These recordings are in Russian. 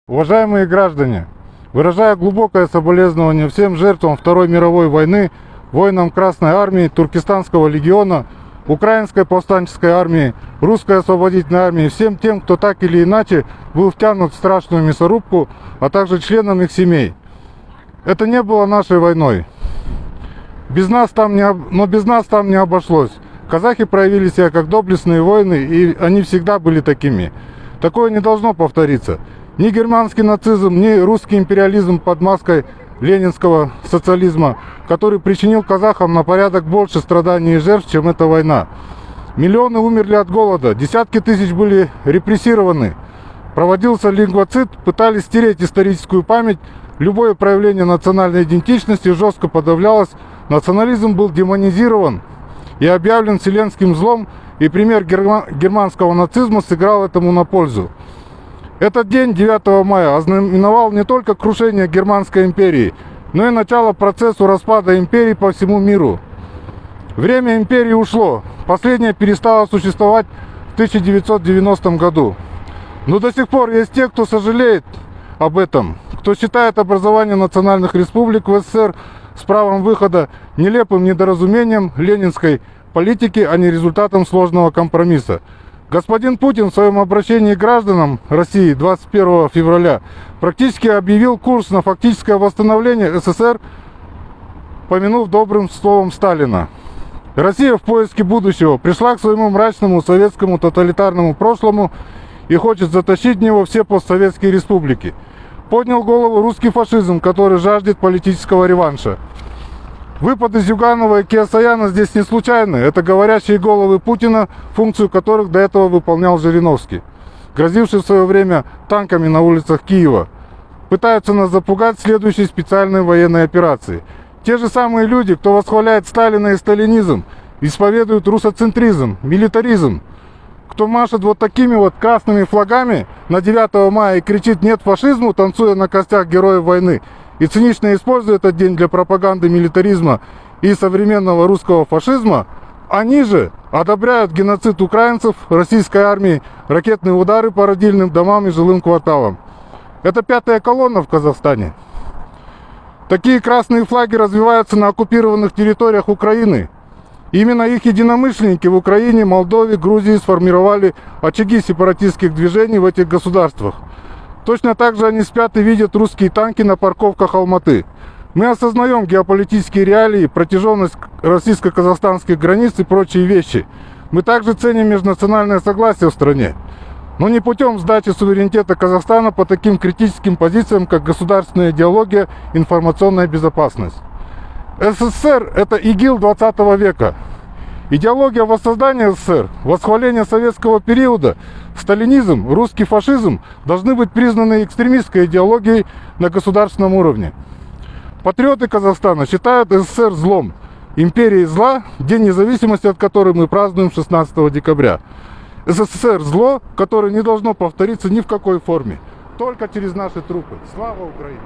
Уважаемые граждане, выражаю глубокое соболезнование всем жертвам Второй мировой войны, воинам Красной Армии, Туркестанского легиона, Украинской повстанческой армии, Русской освободительной армии, всем тем, кто так или иначе был втянут в страшную мясорубку, а также членам их семей. Это не было нашей войной. Без нас там не обошлось. Казахи проявили себя как доблестные воины, и они всегда были такими. Такое не должно повториться. Ни германский нацизм, ни русский империализм под маской ленинского социализма, который причинил казахам на порядок больше страданий и жертв, чем эта война. Миллионы умерли от голода, десятки тысяч были репрессированы. Проводился лингвоцид, пытались стереть историческую память, любое проявление национальной идентичности жестко подавлялось, национализм был демонизирован и объявлен вселенским злом, и пример германского нацизма сыграл этому на пользу. Этот день, 9 мая, ознаменовал не только крушение Германской империи, но и начало процессу распада империй по всему миру. Время империи ушло, последняя перестала существовать в 1990 году. Но до сих пор есть те, кто сожалеет об этом, кто считает образование национальных республик в СССР с правом выхода нелепым недоразумением ленинской политики, а не результатом сложного компромисса. Господин Путин в своем обращении к гражданам России 21 февраля практически объявил курс на фактическое восстановление СССР, помянув добрым словом Сталина. Россия в поиске будущего пришла к своему мрачному советскому тоталитарному прошлому и хочет затащить в него все постсоветские республики. Поднял голову русский фашизм, который жаждет политического реванша. Выпады Зюганова и Киасаяна здесь не случайны. Это говорящие головы Путина, функцию которых до этого выполнял Жириновский, грозивший в свое время танками на улицах Киева. Пытаются нас запугать следующей специальной военной операцией. Те же самые люди, кто восхваляет Сталина и сталинизм, исповедуют русоцентризм, милитаризм, кто машет вот такими вот красными флагами на 9 мая и кричит «нет фашизму», танцуя на костях героев войны, и цинично используя этот день для пропаганды милитаризма и современного русского фашизма, они же одобряют геноцид украинцев, российской армии, ракетные удары по родильным домам и жилым кварталам. Это пятая колонна в Казахстане. Такие красные флаги развиваются на оккупированных территориях Украины. Именно их единомышленники в Украине, Молдове, Грузии сформировали очаги сепаратистских движений в этих государствах. Точно так же они спят и видят русские танки на парковках Алматы. Мы осознаем геополитические реалии, протяженность российско-казахстанских границ и прочие вещи. Мы также ценим межнациональное согласие в стране, но не путем сдачи суверенитета Казахстана по таким критическим позициям, как государственная идеология, информационная безопасность. СССР – это ИГИЛ 20 века. Идеология воссоздания СССР, восхваление советского периода, сталинизм, русский фашизм должны быть признаны экстремистской идеологией на государственном уровне. Патриоты Казахстана считают СССР злом, империей зла, День независимости от которой мы празднуем 16 декабря. СССР зло, которое не должно повториться ни в какой форме, только через наши трупы. Слава Украине!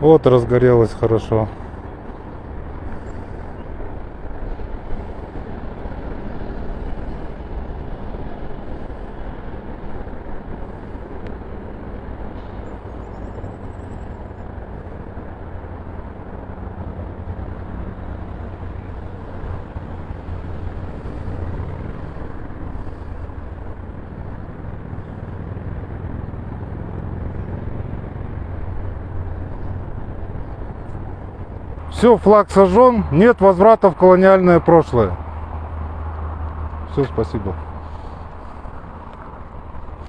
Вот разгорелось хорошо. Все, флаг сожжен, нет возврата в колониальное прошлое. Все, спасибо.